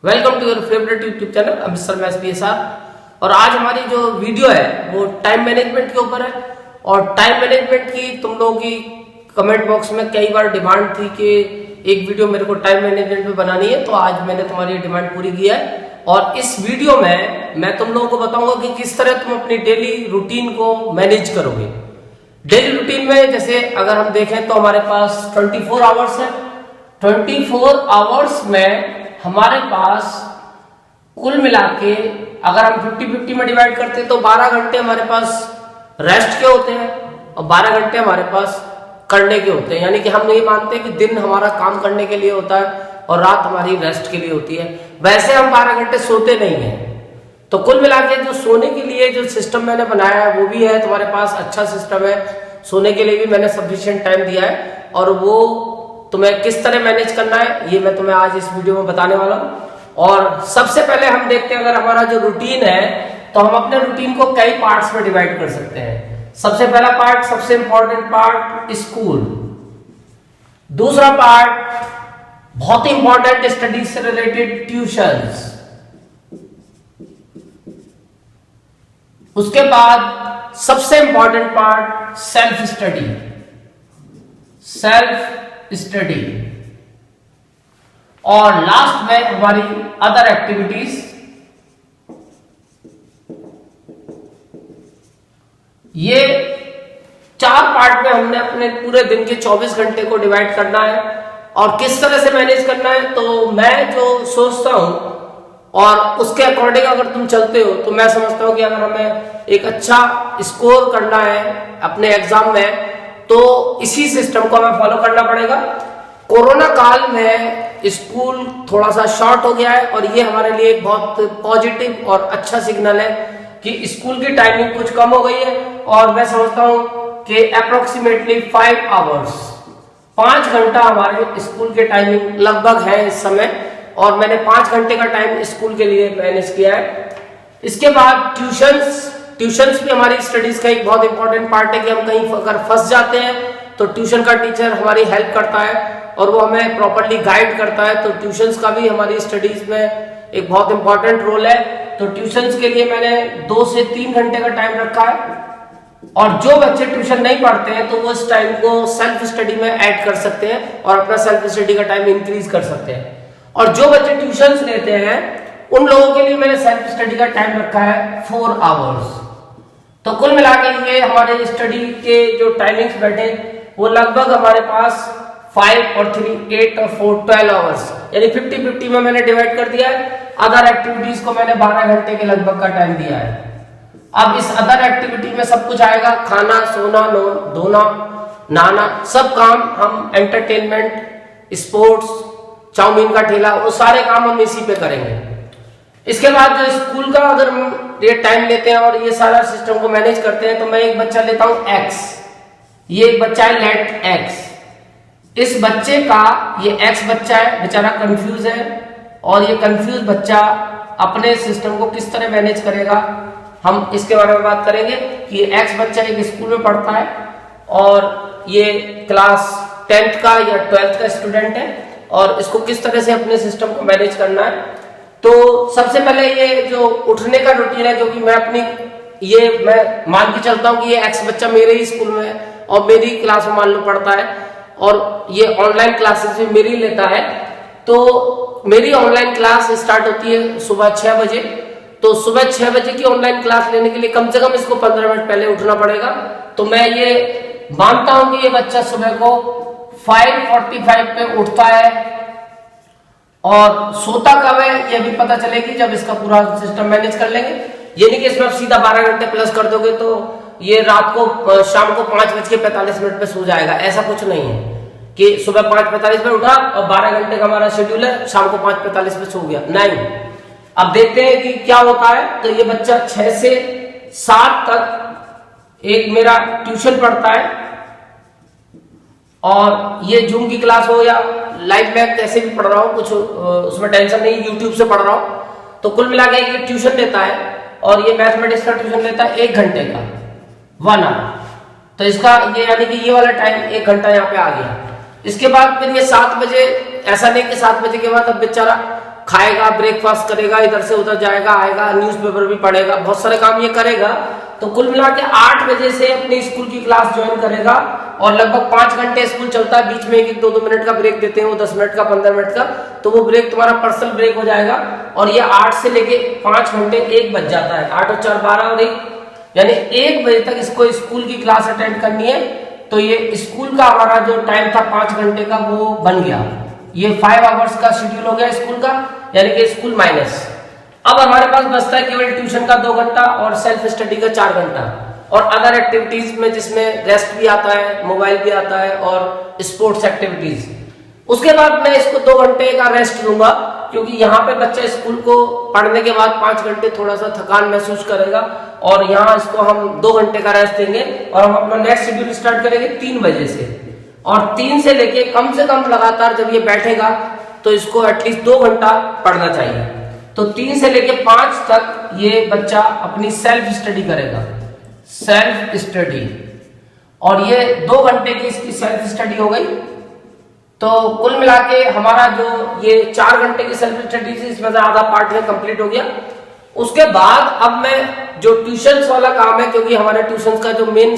Welcome to your favourite YouTube channel mister maths BSR। और आज हमारी जो वीडियो है वो टाइम मैनेजमेंट के ऊपर है। और टाइम मैनेजमेंट की तुम लोगों की कमेंट बॉक्स में कई बार डिमांड थी कि एक वीडियो मेरे को टाइम मैनेजमेंट पे बनानी है, तो आज मैंने तुम्हारी डिमांड पूरी की है। और इस वीडियो में मैं तुम लोगों को बताऊंगा कि किस तरह तुम अपनी डेली रूटीन को मैनेज करोगे। डेली रूटीन में जैसे अगर हम देखें तो हमारे पास 24 आवर्स है। 24 आवर्स में हमारे पास कुल मिला के अगर हम 50-50 में डिवाइड करते हैं तो 12 घंटे हमारे पास रेस्ट के होते हैं और 12 घंटे हमारे पास करने के होते हैं। यानी कि हम नहीं मानते हैं कि दिन हमारा काम करने के लिए होता है और रात हमारी रेस्ट के लिए होती है। वैसे हम 12 घंटे सोते नहीं हैं, तो कुल मिला के जो सोने के लिए जो सिस्टम मैंने बनाया है वो भी है तुम्हारे पास, अच्छा सिस्टम है। सोने के लिए भी मैंने सफिशिएंट टाइम दिया है और वो तुम्हें किस तरह मैनेज करना है ये मैं तुम्हें आज इस वीडियो में बताने वाला हूं। और सबसे पहले हम देखते हैं, अगर हमारा जो रूटीन है तो हम अपने रूटीन को कई पार्ट्स में डिवाइड कर सकते हैं। सबसे पहला पार्ट, सबसे इंपॉर्टेंट पार्ट, स्कूल। दूसरा पार्ट बहुत इंपॉर्टेंट, स्टडीज से रिलेटेड ट्यूशंस। उसके बाद सबसे इंपॉर्टेंट पार्ट सेल्फ स्टडी। और लास्ट में हमारी अदर एक्टिविटीज। ये 4 पार्ट में हमने अपने पूरे दिन के 24 घंटे को डिवाइड करना है। और किस तरह से मैनेज करना है, तो मैं जो सोचता हूं और उसके अकॉर्डिंग अगर तुम चलते हो तो मैं समझता हूं कि अगर हमें एक अच्छा स्कोर करना है अपने एग्जाम में तो इसी सिस्टम को हमें फॉलो करना पड़ेगा। कोरोना काल में स्कूल थोड़ा सा शॉर्ट हो गया है और ये हमारे लिए एक बहुत पॉजिटिव और अच्छा सिग्नल है कि स्कूल की टाइमिंग कुछ कम हो गई है। और मैं समझता हूं कि अप्रोक्सीमेटली 5 आवर्स, 5 घंटा हमारे स्कूल के टाइमिंग लगभग है इस समय। और मैंने 5 घंटे का टाइम स्कूल के लिए मैनेज किया है। इसके बाद ट्यूशंस भी हमारी स्टडीज का एक बहुत इंपॉर्टेंट पार्ट है कि हम कहीं अगर फंस जाते हैं तो ट्यूशन का टीचर हमारी हेल्प करता है और वो हमें प्रॉपर्ली गाइड करता है। तो ट्यूशंस का भी हमारी स्टडीज में एक बहुत इंपॉर्टेंट रोल है। तो ट्यूशंस के लिए मैंने 2 से 3 घंटे का टाइम रखा है। और जो बच्चे ट्यूशन नहीं पढ़ते हैं तो वो इस टाइम को सेल्फ स्टडी में ऐड कर सकते हैं और अपना सेल्फ स्टडी का टाइम इंक्रीज कर सकते हैं। और जो बच्चे ट्यूशंस लेते हैं उन लोगों के लिए मैंने सेल्फ स्टडी का टाइम रखा है 4 आवर्स। तो कुल मिलाकर ये हमारे स्टडी के जो टाइमिंग्स बैठे वो लगभग हमारे पास 5 और 3, 8 और 4, 12 आवर्स, यानी 50-50 में मैंने डिवाइड कर दिया है। अदर एक्टिविटीज को मैंने 12 घंटे के लगभग का टाइम दिया है। अब इस अदर एक्टिविटी में सब कुछ आएगा, खाना, सोना, धोना, नहाना, सब काम हम एंटरटेनमेंट, स्पोर्ट्स, चाउमीन का ठेला, वो सारे काम हम इसी पे करेंगे। इसके बाद जो स्कूल का अगर हम ये टाइम लेते हैं और ये सारा सिस्टम को मैनेज करते हैं तो मैं एक बच्चा लेता हूं X। ये एक बच्चा है लेट X। इस बच्चे का ये X बच्चा है, बेचारा कंफ्यूज है और ये कंफ्यूज बच्चा अपने सिस्टम को किस तरह मैनेज करेगा हम इसके बारे में बात करेंगे। कि ये X बच्चा एक स्कूल में पढ़ता है और ये क्लास 10th का या 12th का स्टूडेंट है और इसको किस तरह से अपने सिस्टम को मैनेज करना है। तो सबसे पहले ये जो उठने का रूटीन है, क्योंकि मैं मान के चलता हूं कि ये X बच्चा मेरे ही स्कूल में है और मेरी क्लास में मान लो पढ़ता है और ये ऑनलाइन क्लासेस भी मेरी लेता है। तो मेरी ऑनलाइन क्लास स्टार्ट होती है सुबह 6 बजे। तो सुबह 6 बजे की ऑनलाइन क्लास लेने के लिए कम से कम इसको 15 मिनट पहले उठना पड़ेगा। तो मैं ये मानता हूं कि ये बच्चा सुबह को 5:45 पे उठता है और सोता कब है ये भी पता चलेगी जब इसका पूरा सिस्टम मैनेज कर लेंगे। ये नहीं कि इसमें आप सीधा 12 घंटे प्लस कर दोगे तो ये रात को शाम को 5:45 पे सो जाएगा। ऐसा कुछ नहीं है कि सुबह 5:45 पे उठा और 12 घंटे का हमारा शेड्यूल है, शाम को 5:45 पे सो गया, नहीं। अब देखते हैं कि क्या होता है। तो ये बच्चा 6 से 7 तक एक मेरा ट्यूशन पढ़ता है और ये जूम की क्लास हो या लाइव में कैसे भी पढ़ रहा हूं, कुछ उसमें टेंशन नहीं, यूट्यूब से पढ़ रहा हूं। तो कुल मिला के ये ट्यूशन लेता है और ये मैथमेटिक्स का ट्यूशन लेता है 1 घंटे का, 1 आवर। तो इसका ये यानी कि ये वाला टाइम 1 घंटा यहाँ पे आ गया। इसके बाद फिर ये 7 बजे, ऐसा नहीं कि 7 बजे के बाद अब बेचारा खाएगा, ब्रेकफास्ट करेगा, इधर से उधर जाएगा, आएगा, न्यूज़पेपर भी पढ़ेगा, बहुत सारे काम ये करेगा। तो कुल मिला के 8 बजे से अपनी स्कूल की क्लास ज्वाइन करेगा और लगभग 5 घंटे स्कूल चलता है। बीच में एक 2-2 मिनट का ब्रेक देते हैं वो, 10 मिनट का, 15 मिनट का। तो वो ब्रेक तुम्हारा पर्सनल ब्रेक हो जाएगा और ये 8 से लेके 5 घंटे 1 बज जाता है। 8 और 4 12 और 1 यानी 1 बजे तक इसको स्कूल की क्लास अटेंड करनी है। तो ये स्कूल का हमारा जो टाइम था 5 घंटे का वो बन गया। ये 5 आवर्स का शेड्यूल हो गया स्कूल का, यानी कि स्कूल माइनस। अब हमारे पास बचता है केवल ट्यूशन का 2 घंटा और सेल्फ स्टडी का 4 घंटा और अदर एक्टिविटीज में जिसमें रेस्ट भी आता है, मोबाइल भी आता है और स्पोर्ट्स एक्टिविटीज। उसके बाद मैं इसको 2 घंटे का रेस्ट दूंगा, क्योंकि यहाँ पे बच्चा स्कूल को पढ़ने के बाद 5 घंटे थोड़ा सा थकान महसूस करेगा और यहाँ इसको हम 2 घंटे का रेस्ट देंगे और हम अपना नेक्स्ट शेड्यूल स्टार्ट करेंगे 3 बजे से। और 3 से लेके कम से कम लगातार जब ये बैठेगा तो इसको एटलीस्ट 2 घंटा पढ़ना चाहिए। तो 3 से लेके 5 तक ये बच्चा अपनी सेल्फ स्टडी करेगा, सेल्फ स्टडी। और ये 2 घंटे की इसकी सेल्फ स्टडी हो गई। तो कुल मिला के हमारा जो ये 4 घंटे की सेल्फ स्टडी थी, इसमें से आधा पार्ट है कंप्लीट हो गया। उसके बाद अब मैं जो ट्यूशंस वाला काम है, क्योंकि हमारे ट्यूशंस का जो मेन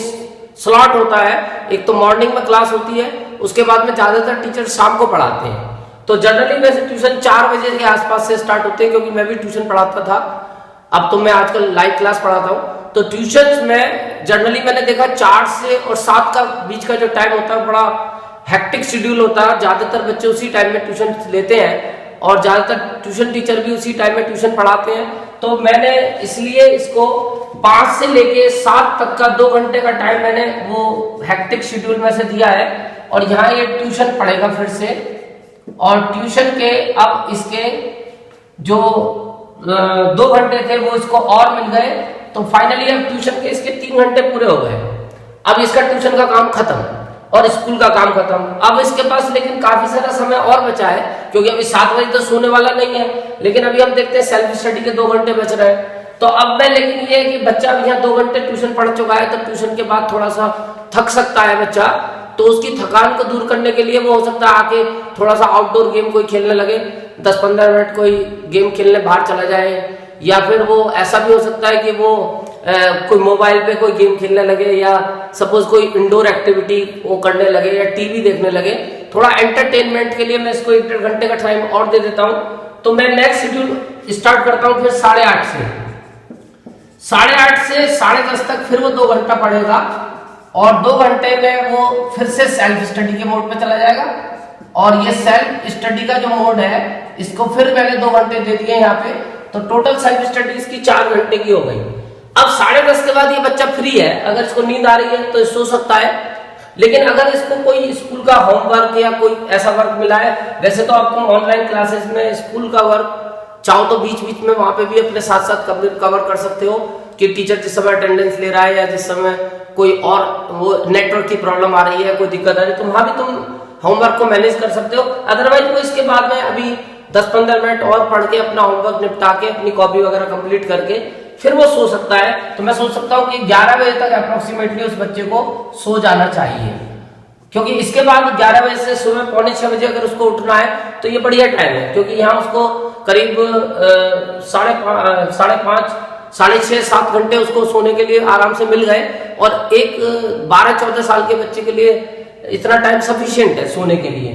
स्लॉट होता है, एक तो मॉर्निंग में क्लास होती है, उसके बाद में ज्यादातर टीचर शाम को पढ़ाते हैं। तो जनरली वैसे ट्यूशन 4 बजे के आसपास से स्टार्ट होते हैं, क्योंकि मैं भी ट्यूशन पढ़ाता था। अब तो मैं आजकल लाइव क्लास पढ़ाता हूँ। तो ट्यूशन में जनरली मैंने देखा 4 से और 7 का बीच का जो टाइम होता है बड़ा हेक्टिक शेड्यूल होता है। ज्यादातर बच्चे उसी टाइम में ट्यूशन लेते हैं और ज्यादातर ट्यूशन टीचर भी उसी टाइम में ट्यूशन पढ़ाते हैं। तो मैंने इसलिए इसको 5 से लेके 7 तक का 2 घंटे का टाइम मैंने वो हेक्टिक शेड्यूल में से दिया है। और यहाँ ये ट्यूशन पढ़ेगा फिर से, और ट्यूशन के अब इसके जो 2 घंटे थे वो इसको और मिल गए। तो फाइनली अब ट्यूशन के इसके 3 घंटे पूरे हो गए। अब इसका ट्यूशन का काम खत्म और स्कूल का काम खत्म। अब इसके पास लेकिन काफी सारा समय और बचा है, क्योंकि अभी 7 बजे तो सोने वाला नहीं है। लेकिन अभी हम देखते हैं सेल्फ स्टडी के 2 घंटे बच रहे हैं। तो अब मैं, लेकिन ये है कि बच्चा अभी यहाँ 2 घंटे ट्यूशन पढ़ चुका है, तो ट्यूशन के बाद थोड़ा सा थक सकता है बच्चा। तो उसकी थकान को दूर करने के लिए वो हो सकता है आके थोड़ा सा आउटडोर गेम कोई खेलने लगे, 10-15 मिनट कोई गेम खेलने बाहर चला जाए। या फिर वो ऐसा भी हो सकता है कि वो कोई मोबाइल पे कोई गेम खेलने लगे, या सपोज कोई इंडोर एक्टिविटी वो करने लगे, या टीवी देखने लगे। थोड़ा एंटरटेनमेंट के लिए मैं इसको 1-1.5 घंटे का टाइम और दे देता हूँ। तो मैं नेक्स्ट शेड्यूल स्टार्ट करता हूँ फिर 8:30 से 10:30 तक फिर वो 2 घंटा पढ़ेगा और 2 घंटे में वो फिर से सेल्फ स्टडी के मोड पे चला जाएगा। और ये सेल्फ स्टडी का जो मोड है इसको फिर मैंने 2 घंटे दे दिए यहाँ पे। तो टोटल सेल्फ स्टडी इसकी 4 घंटे की हो गई। अब 10:30 के बाद ये बच्चा फ्री है, अगर इसको नींद आ रही है तो सो सकता है। लेकिन अगर इसको कोई स्कूल का होमवर्क या कोई ऐसा वर्क मिला है, वैसे तो आप तुम ऑनलाइन क्लासेस में स्कूल का वर्क चाहो तो बीच बीच में वहां पे भी अपने साथ साथ कवर कर सकते हो, कि टीचर जिस समय अटेंडेंस ले रहा है या जिस समय कोई और वो नेटवर्क की प्रॉब्लम आ रही है, कोई दिक्कत आ रही है, तो वहां भी तुम होमवर्क को मैनेज कर सकते हो। अदरवाइज वो इसके बाद में अभी 10-15 मिनट और पढ़ के अपना होमवर्क निपटा के अपनी कॉपी वगैरह कंप्लीट करके फिर वो सो सकता है। तो मैं सोच सकता हूँ कि 11 बजे तक अप्रोक्सीमेटली उस बच्चे को सो जाना चाहिए, क्योंकि इसके बाद 11 बजे से सुबह 5:45 बजे अगर उसको उठना है तो ये बढ़िया टाइम है, क्योंकि यहाँ उसको करीब 5:30, 6.5-7 घंटे उसको सोने के लिए आराम से मिल गए। और एक 12-14 साल के बच्चे के लिए इतना टाइम सफिशिएंट है सोने के लिए।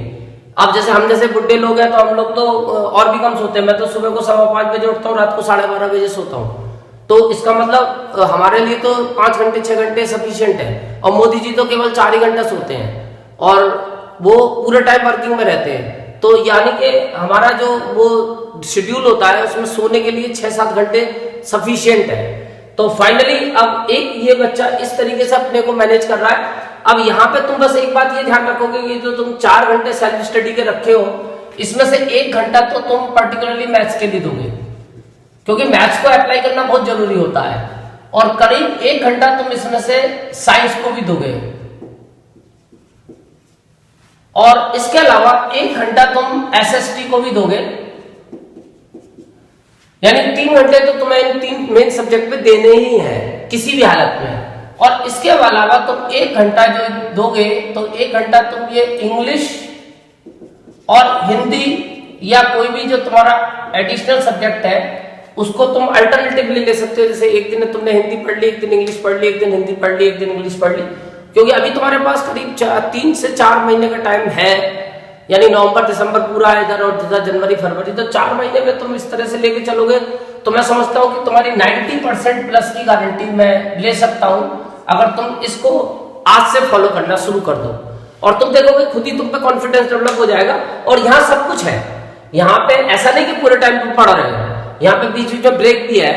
अब जैसे हम जैसे बुढ़े लोग हैं तो हम लोग तो और भी कम सोते हैं। मैं तो सुबह को 5:15 बजे उठता हूँ, रात को 12:30 बजे सोता हूँ। तो इसका मतलब हमारे लिए तो 5 घंटे 6 घंटे सफिशिएंट है। और मोदी जी तो केवल 4 ही घंटा सोते हैं और वो पूरे टाइम वर्किंग में रहते हैं। तो यानी कि हमारा जो वो शेड्यूल होता है उसमें सोने के लिए 6-7 घंटे सफिशिएंट है। तो फाइनली अब एक ये बच्चा इस तरीके से अपने को मैनेज कर रहा है। अब यहाँ पे तुम बस एक बात ये ध्यान रखोगे कि जो तुम 4 घंटे सेल्फ स्टडी के रखे हो, इसमें से 1 घंटा तो तुम पर्टिकुलरली मैथ्स के लिए दोगे, क्योंकि मैथ्स को अप्लाई करना बहुत जरूरी होता है। और करीब 1 घंटा तुम इसमें से साइंस को भी दोगे, और इसके अलावा 1 घंटा तुम एसएसटी को भी दोगे। यानी 3 घंटे तो तुम्हें इन 3 मेन सब्जेक्ट पे देने ही है किसी भी हालत में। और इसके अलावा तुम 1 घंटा जो दोगे तो 1 घंटा तुम ये इंग्लिश और हिंदी या कोई भी जो तुम्हारा एडिशनल सब्जेक्ट है उसको तुम अल्टरनेटिवली ले सकते हो। जैसे एक दिन तुमने हिंदी पढ़ ली, एक दिन इंग्लिश पढ़ ली, एक दिन हिंदी पढ़ ली, एक दिन इंग्लिश पढ़ ली, क्योंकि अभी तुम्हारे पास करीब 3 से 4 महीने का टाइम है, यानी नवंबर दिसंबर पूरा है इधर, और इधर जनवरी फरवरी, तो 4 महीने में तुम इस तरह से लेके चलोगे तो मैं समझता हूँ कि तुम्हारी 90% प्लस की गारंटी मैं ले सकता हूँ अगर तुम इसको आज से फॉलो करना शुरू कर दो। और तुम देखोगे खुद ही तुम पे कॉन्फिडेंस डेवलप हो जाएगा। और यहाँ सब कुछ है, यहाँ पे ऐसा नहीं कि पूरे टाइम तुम पढ़ रहे हो, यहाँ पे बीच बीच में ब्रेक भी है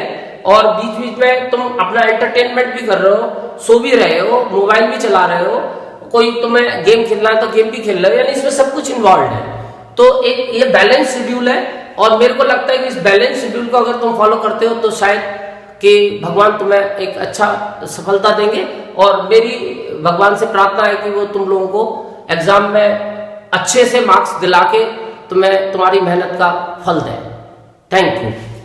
और बीच बीच में तुम अपना एंटरटेनमेंट भी कर रहे हो, सो भी रहे हो, मोबाइल भी चला रहे हो, कोई तुम्हें गेम खेलना है तो गेम भी खेल रहे हो, यानी इसमें सब कुछ इन्वॉल्व है। तो एक ये बैलेंस शेड्यूल है और मेरे को लगता है कि इस बैलेंस शेड्यूल को अगर तुम फॉलो करते हो तो शायद कि भगवान तुम्हें एक अच्छा सफलता देंगे। और मेरी भगवान से प्रार्थना है कि वो तुम लोगों को एग्जाम में अच्छे से मार्क्स दिला के तुम्हें तुम्हारी मेहनत का फल दें। Thank you.